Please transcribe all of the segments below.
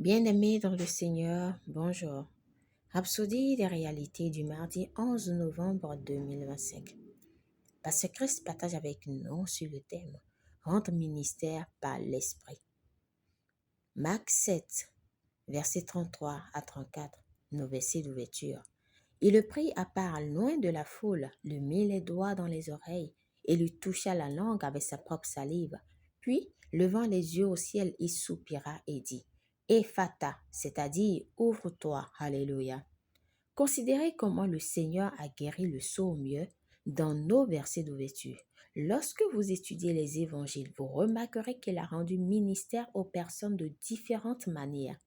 Bien-aimés dans le Seigneur, bonjour. Rhapsodie des réalités du mardi 11 novembre 2025. Pasteur Christ partage avec nous sur le thème Rendre ministère par l'Esprit. Marc 7, versets 33 à 34, nos versets d'ouverture. Il le prit à part loin de la foule, lui mit les doigts dans les oreilles et lui toucha la langue avec sa propre salive. Puis, levant les yeux au ciel, il soupira et dit, Ephata, c'est-à-dire ouvre-toi, Alléluia. Considérez comment le Seigneur a guéri le sourd-muet dans nos versets d'ouverture. Lorsque vous étudiez les évangiles, vous remarquerez qu'il a rendu ministère aux personnes de différentes manières.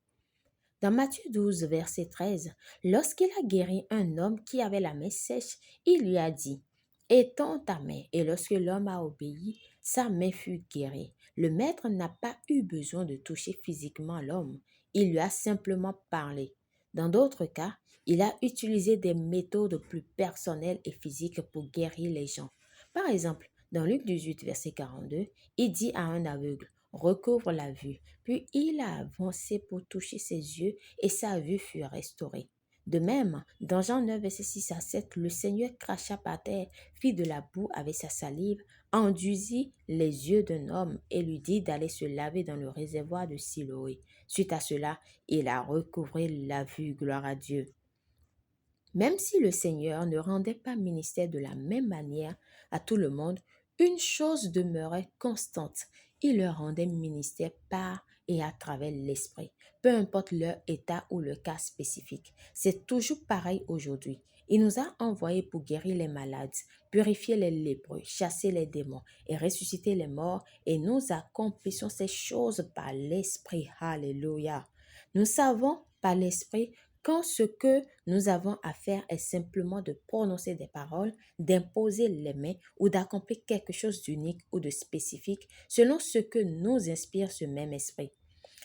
Dans Matthieu 12, verset 13, lorsqu'il a guéri un homme qui avait la main sèche, il lui a dit, étends ta main. Et lorsque l'homme a obéi, sa main fut guérie. Le maître n'a pas eu besoin de toucher physiquement l'homme. Il lui a simplement parlé. Dans d'autres cas, il a utilisé des méthodes plus personnelles et physiques pour guérir les gens. Par exemple, dans Luc 18, verset 42, il dit à un aveugle, recouvre la vue. Puis il a avancé pour toucher ses yeux et sa vue fut restaurée. De même, dans Jean 9, verset 6 à 7, le Seigneur cracha par terre, fit de la boue avec sa salive, enduisit les yeux d'un homme et lui dit d'aller se laver dans le réservoir de Siloé. Suite à cela, il a recouvré la vue, gloire à Dieu. Même si le Seigneur ne rendait pas ministère de la même manière à tout le monde, une chose demeurait constante. Il leur rendait ministère par et à travers l'Esprit, peu importe leur état ou le cas spécifique. C'est toujours pareil aujourd'hui. Il nous a envoyés pour guérir les malades, purifier les lépreux, chasser les démons et ressusciter les morts, et nous accomplissons ces choses par l'Esprit. Alléluia. Nous savons par l'Esprit quand ce que nous avons à faire est simplement de prononcer des paroles, d'imposer les mains ou d'accomplir quelque chose d'unique ou de spécifique selon ce que nous inspire ce même esprit.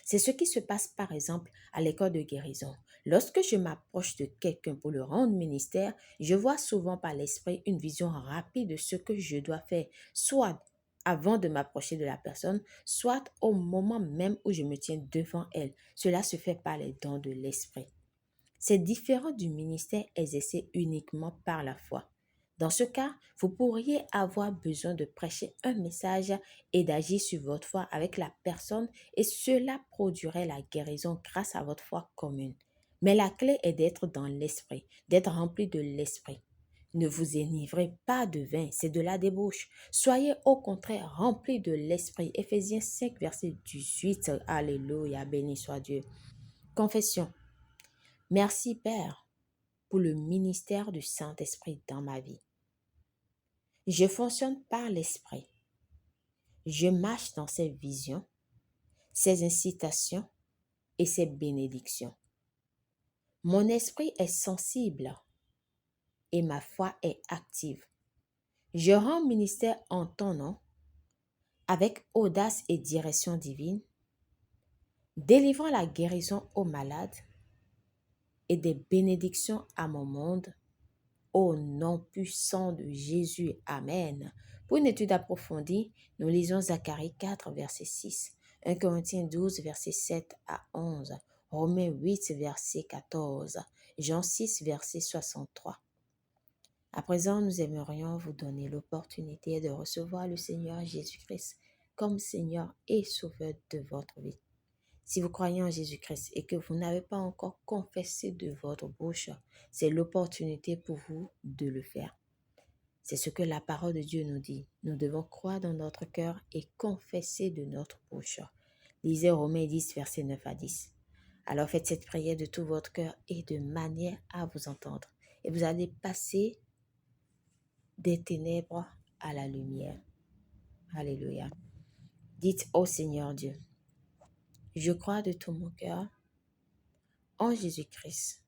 C'est ce qui se passe par exemple à l'école de guérison. Lorsque je m'approche de quelqu'un pour le rendre ministère, je vois souvent par l'esprit une vision rapide de ce que je dois faire, soit avant de m'approcher de la personne, soit au moment même où je me tiens devant elle. Cela se fait par les dons de l'esprit. C'est différent du ministère exercé uniquement par la foi. Dans ce cas, vous pourriez avoir besoin de prêcher un message et d'agir sur votre foi avec la personne et cela produirait la guérison grâce à votre foi commune. Mais la clé est d'être dans l'esprit, d'être rempli de l'esprit. Ne vous enivrez pas de vin, c'est de la débauche. Soyez au contraire remplis de l'esprit. Éphésiens 5, verset 18. Alléluia, béni soit Dieu. Confession. Merci Père pour le ministère du Saint-Esprit dans ma vie. Je fonctionne par l'Esprit. Je marche dans ses visions, ses incitations et ses bénédictions. Mon esprit est sensible et ma foi est active. Je rends ministère en ton nom avec audace et direction divine, délivrant la guérison aux malades et des bénédictions à mon monde. Au nom puissant de Jésus. Amen. Pour une étude approfondie, nous lisons Zacharie 4, verset 6, 1 Corinthiens 12, verset 7 à 11, Romains 8, verset 14, Jean 6, verset 63. À présent, nous aimerions vous donner l'opportunité de recevoir le Seigneur Jésus-Christ comme Seigneur et Sauveur de votre vie. Si vous croyez en Jésus-Christ et que vous n'avez pas encore confessé de votre bouche, c'est l'opportunité pour vous de le faire. C'est ce que la parole de Dieu nous dit. Nous devons croire dans notre cœur et confesser de notre bouche. Lisez Romains 10, versets 9 à 10. Alors faites cette prière de tout votre cœur et de manière à vous entendre. Et vous allez passer des ténèbres à la lumière. Alléluia. Dites au Seigneur Dieu, je crois de tout mon cœur en Jésus-Christ,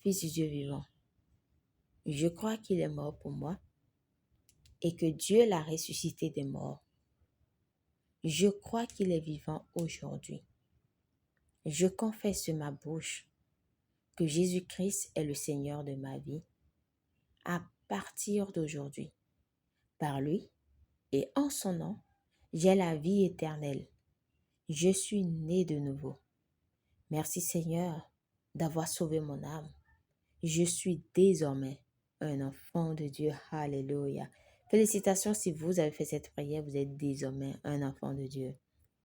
Fils du Dieu vivant. Je crois qu'il est mort pour moi et que Dieu l'a ressuscité des morts. Je crois qu'il est vivant aujourd'hui. Je confesse de ma bouche que Jésus-Christ est le Seigneur de ma vie à partir d'aujourd'hui. Par lui et en son nom, j'ai la vie éternelle. Je suis né de nouveau. Merci Seigneur d'avoir sauvé mon âme. Je suis désormais un enfant de Dieu. Alléluia. Félicitations si vous avez fait cette prière, vous êtes désormais un enfant de Dieu.